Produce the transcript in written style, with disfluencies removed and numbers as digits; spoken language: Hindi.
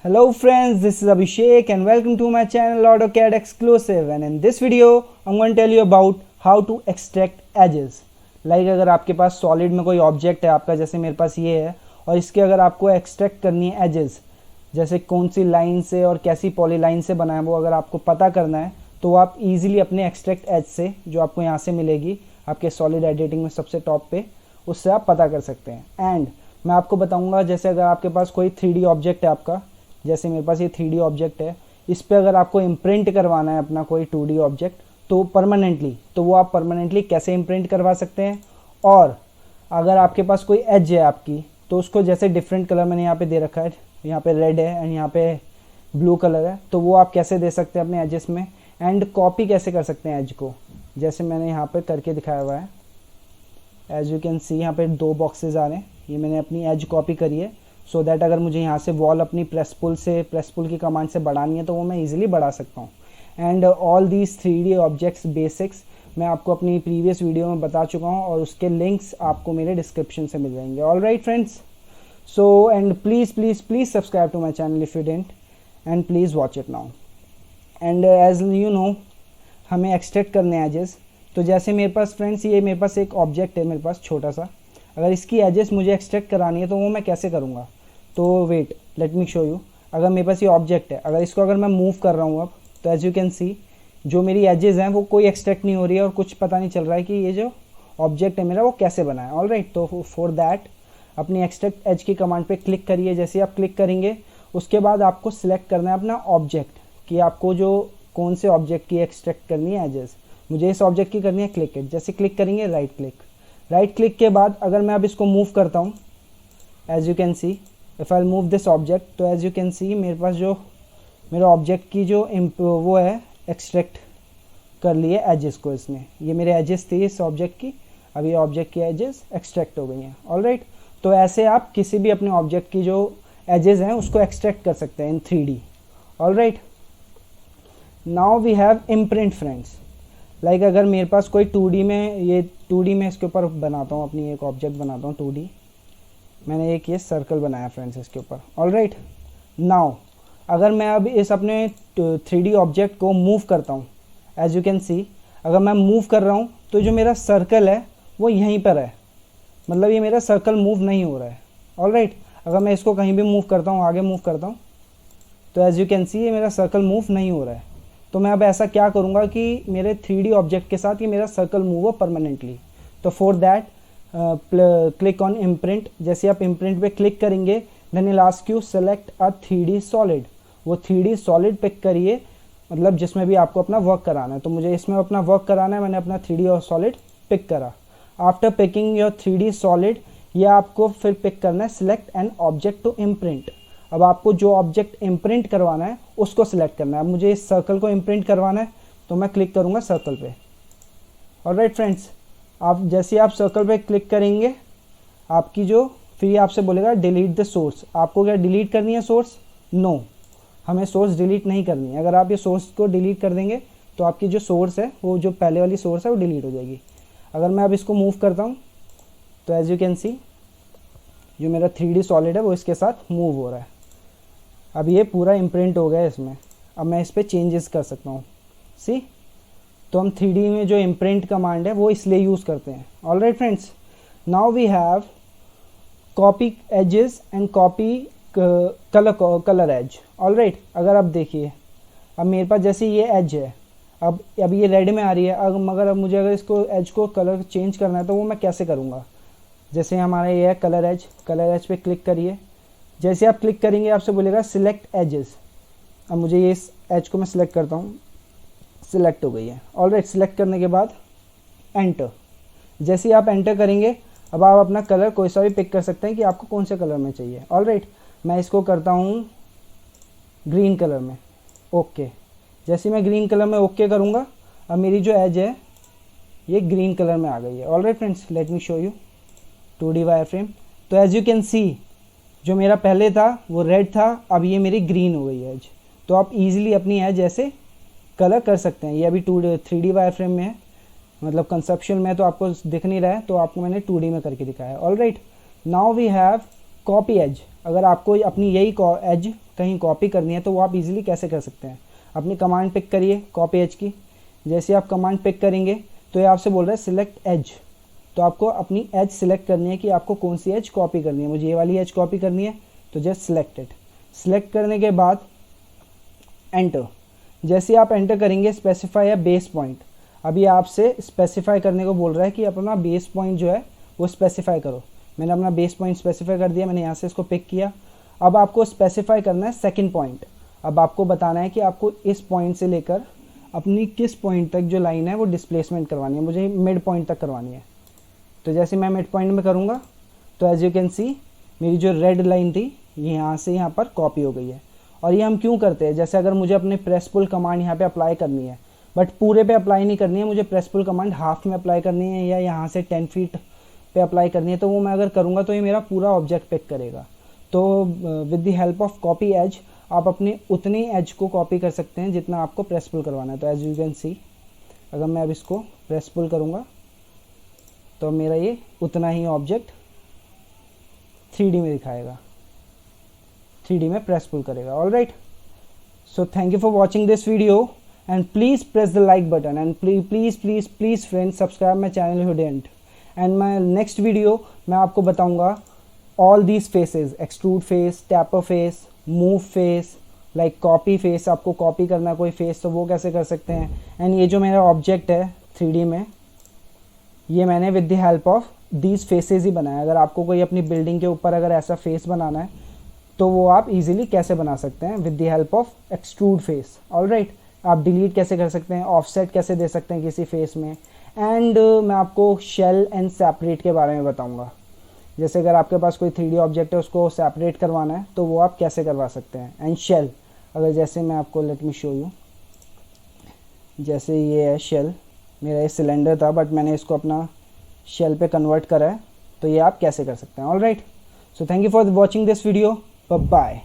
Hello friends, this is Abhishek and welcome to my channel AutoCAD Exclusive, and in this video I'm going to tell you about how to extract edges. अगर आपके पास सॉलिड में कोई ऑब्जेक्ट है आपका, जैसे मेरे पास ये है, और इसके अगर आपको एक्सट्रैक्ट करनी है एजेस, जैसे कौन सी लाइन से और कैसी पॉलीलाइन से बना है वो अगर आपको पता करना है तो आप इजीली अपने एक्सट्रैक्ट एज से, जो आपको यहाँ से मिलेगी आपके सॉलिड एडिटिंग में सबसे टॉप पे, उससे आप पता कर सकते हैं। एंड मैं आपको बताऊँगा, जैसे अगर आपके पास कोई 3D ऑब्जेक्ट है आपका, जैसे मेरे पास ये 3D ऑब्जेक्ट है, इस पे अगर आपको इम्प्रिंट करवाना है अपना कोई 2D ऑब्जेक्ट तो परमानेंटली, तो वो आप परमानेंटली कैसे इम्प्रिंट करवा सकते हैं। और अगर आपके पास कोई एज है आपकी, तो उसको जैसे डिफरेंट कलर मैंने यहाँ पे दे रखा है, यहाँ पे रेड है एंड यहाँ पे ब्लू कलर है, तो वो आप कैसे दे सकते हैं अपने एजेस में। एंड कॉपी कैसे कर सकते हैं एज को, जैसे मैंने यहाँ पे करके दिखाया हुआ है। एज यू कैन सी यहाँ पे 2 बॉक्सेज आ रहे हैं, ये मैंने अपनी एज कॉपी करी है सो दैट अगर मुझे यहाँ से वॉल अपनी प्रेस पुल की कमांड से बढ़ानी है तो वो मैं इजीली बढ़ा सकता हूँ। And all these 3D objects basics मैं आपको अपनी प्रीवियस वीडियो में बता चुका हूँ और उसके लिंक्स आपको मेरे डिस्क्रिप्शन से मिल जाएंगे। All right friends, so and please subscribe to my channel if you didn't, and please watch it now. And as you know, हमें एक्सट्रैक्ट करने एजेस, तो जैसे मेरे पास फ्रेंड्स ये मेरे पास एक ऑब्जेक्ट है, मेरे पास छोटा सा, अगर इसकी एजेस मुझे एक्सट्रैक्ट करानी है तो वो मैं कैसे करूँगा। तो wait, let me show you. अगर मेरे पास ये ऑब्जेक्ट है, अगर मैं मूव कर रहा हूँ अब, तो एज यू कैन सी जो मेरी एजेस हैं वो कोई एक्सट्रैक्ट नहीं हो रही है और कुछ पता नहीं चल रहा है कि ये जो ऑब्जेक्ट है मेरा वो कैसे बना है। ऑल राइट, तो फॉर दैट अपनी एक्सट्रैक्ट एज की कमांड पे क्लिक करिए। जैसे आप क्लिक करेंगे उसके बाद आपको सिलेक्ट करना है अपना ऑब्जेक्ट, कि आपको जो कौन से ऑब्जेक्ट की एक्सट्रैक्ट करनी है एजेस। मुझे इस ऑब्जेक्ट की करनी है क्लिक इट। जैसे क्लिक करेंगे राइट क्लिक के बाद अगर मैं अब इसको मूव करता हूँ, as you can see if I move this object, तो एज यू कैन सी मेरे पास जो मेरे ऑब्जेक्ट की जो वो है एक्सट्रैक्ट कर लिए एजेस को इसने। ये मेरे एजेस थी इस ऑब्जेक्ट की, अब ये ऑब्जेक्ट की एजेस एक्सट्रैक्ट हो गई हैं। ऑल राइट, तो ऐसे आप किसी भी अपने ऑब्जेक्ट की जो एजेस हैं उसको एक्सट्रैक्ट कर सकते हैं in 3D। All right, now we have imprint friends. अगर मेरे पास कोई 2D में, ये 2D में इसके ऊपर बनाता हूँ, अपनी एक ऑब्जेक्ट बनाता हूँ 2D, मैंने एक ये सर्कल बनाया फ्रेंड्स इसके ऊपर। ऑल राइट, नाउ अगर मैं अब इस अपने 3D ऑब्जेक्ट को मूव करता हूँ, एज यू कैन सी अगर मैं मूव कर रहा हूँ तो जो मेरा सर्कल है वो यहीं पर है, मतलब ये मेरा सर्कल मूव नहीं हो रहा है। ऑल राइट, अगर मैं इसको कहीं भी मूव करता हूँ, आगे मूव करता हूँ, तो एज यू कैन सी ये मेरा सर्कल मूव नहीं हो रहा है। तो मैं अब ऐसा क्या करूँगा कि मेरे 3D ऑब्जेक्ट के साथ ये मेरा सर्कल मूव हो परमानेंटली। तो for that click on imprint. जैसे आप इम्प्रिंट पे क्लिक करेंगे then it ask you select a 3D solid. वो 3D सॉलिड पिक करिए, मतलब जिसमें भी आपको अपना वर्क कराना है। तो मुझे इसमें अपना वर्क कराना है, मैंने अपना 3D और सॉलिड पिक करा। After picking your 3D solid, ये आपको फिर पिक करना है select an object to imprint. अब आपको जो ऑब्जेक्ट इम्प्रिंट करवाना है उसको सिलेक्ट करना है। अब मुझे इस सर्कल को इम्प्रिंट करवाना है तो मैं क्लिक करूँगा सर्कल पे। ऑलराइट फ्रेंड्स, आप जैसे आप सर्कल पे क्लिक करेंगे आपकी जो, फिर ये आपसे बोलेगा डिलीट द सोर्स। आपको क्या डिलीट करनी है सोर्स? नो, हमें सोर्स डिलीट नहीं करनी है। अगर आप ये सोर्स को डिलीट कर देंगे तो आपकी जो सोर्स है, वो जो पहले वाली सोर्स है वो डिलीट हो जाएगी। अगर मैं अब इसको मूव करता हूँ तो एज यू कैन सी जो मेरा 3D सॉलिड है वो इसके साथ मूव हो रहा है। अब ये पूरा इम्प्रिंट हो गया है इसमें। अब मैं इस पर चेंजेस कर सकता हूँ। सी, तो हम 3D में जो इम्प्रिंट कमांड है वो इसलिए यूज़ करते हैं। All right friends, now we have copy edges and copy colour edge. All right, अगर आप देखिए अब मेरे पास जैसे ये एज है, अब ये रेड में आ रही है। अब मुझे अगर इसको एज को कलर चेंज करना है तो वो मैं कैसे करूँगा। जैसे हमारा ये है कलर एज पे क्लिक करिए। जैसे आप क्लिक करेंगे आपसे बोलेगा सिलेक्ट एजेस। अब मुझे ये इस एज को मैं सिलेक्ट करता हूँ, सिलेक्ट हो गई है। ऑल राइट, सिलेक्ट करने के बाद एंटर। जैसे ही आप एंटर करेंगे अब आप अपना कलर कोई सा भी पिक कर सकते हैं कि आपको कौन से कलर में चाहिए। ऑल राइट, मैं इसको करता हूँ ग्रीन कलर में। ओके, जैसे मैं ग्रीन कलर में ओके करूँगा अब मेरी जो एज है ये ग्रीन कलर में आ गई है। All right friends, late me show you 2D wire frame. तो एज यू कैन सी जो मेरा पहले था वो रेड था, अब ये मेरी ग्रीन हो गई है एज। तो आप इजीली अपनी एज ऐसे कलर कर सकते हैं। ये अभी 3D वायर फ्रेम में है, मतलब कंसेप्चुअल में तो आपको दिख नहीं रहा है, तो आपको मैंने 2D में करके दिखाया है। All right, now we have copy edge, अगर आपको अपनी यही एज कहीं कॉपी करनी है तो वो आप इजीली कैसे कर सकते हैं। अपनी कमांड पिक करिए कॉपी एज की। जैसे आप कमांड पिक करेंगे तो ये आपसे बोल रहा है सिलेक्ट एज, तो आपको अपनी एज सिलेक्ट करनी है कि आपको कौन सी एज कॉपी करनी है। मुझे ये वाली एज कॉपी करनी है, तो जस्ट सिलेक्ट इट। सिलेक्ट करने के बाद एंटर। जैसे आप एंटर करेंगे स्पेसिफाई है बेस पॉइंट। अभी आपसे स्पेसिफाई करने को बोल रहा है कि अपना बेस पॉइंट जो है वो स्पेसिफाई करो। मैंने अपना बेस पॉइंट स्पेसिफाई कर दिया, मैंने यहाँ से इसको पिक किया। अब आपको स्पेसिफाई करना है सेकंड पॉइंट। अब आपको बताना है कि आपको इस पॉइंट से लेकर अपनी किस पॉइंट तक जो लाइन है वो डिस्प्लेसमेंट करवानी है। मुझे मिड पॉइंट तक करवानी है। तो जैसे मैं मिड पॉइंट में करूँगा तो एज यू कैन सी मेरी जो रेड लाइन थी ये यहाँ से यहाँ पर कॉपी हो गई है। और ये हम क्यों करते हैं, जैसे अगर मुझे अपने प्रेस पुल कमांड यहाँ पे अप्लाई करनी है, बट पूरे पे अप्लाई नहीं करनी है, मुझे प्रेस पुल कमांड हाफ में अप्लाई करनी है या यहाँ से 10 फीट पे अप्लाई करनी है, तो वो मैं अगर करूँगा तो ये मेरा पूरा ऑब्जेक्ट पिक करेगा। तो with the help of copy edge आप अपने उतनी एज को कॉपी कर सकते हैं जितना आपको प्रेस पुल करवाना है। तो एज यू कैन सी अगर मैं अब इसको प्रेस पुल करूँगा तो मेरा ये उतना ही ऑब्जेक्ट 3D में दिखाएगा, 3D में प्रेस पुल करेगा। All right, so thank you for watching this video and please press the like button and please friends subscribe my channel if you didn't. And my next video मैं आपको बताऊंगा all these faces, extrude face, tapper face, move face, like copy face. आपको कॉपी करना है कोई फेस तो वो कैसे कर सकते हैं। एंड ये जो मेरा ऑब्जेक्ट है 3D में, ये मैंने with the help of these faces ही बनाया। अगर आपको कोई अपनी बिल्डिंग के ऊपर अगर ऐसा फेस बनाना है तो वो आप इजीली कैसे बना सकते हैं with the help of extrude face. All right, आप डिलीट कैसे कर सकते हैं, ऑफसेट कैसे दे सकते हैं किसी फेस में। एंड मैं आपको शेल एंड सेपरेट के बारे में बताऊंगा। जैसे अगर आपके पास कोई 3D ऑब्जेक्ट है उसको सेपरेट करवाना है तो वो आप कैसे करवा सकते हैं। एंड शेल, अगर जैसे मैं आपको लेट मी शो यू, जैसे ये है शेल, मेरा ये सिलेंडर था बट मैंने इसको अपना शेल पे कन्वर्ट करा है, तो ये आप कैसे कर सकते हैं। All right, so thank you for watching this video, bye bye.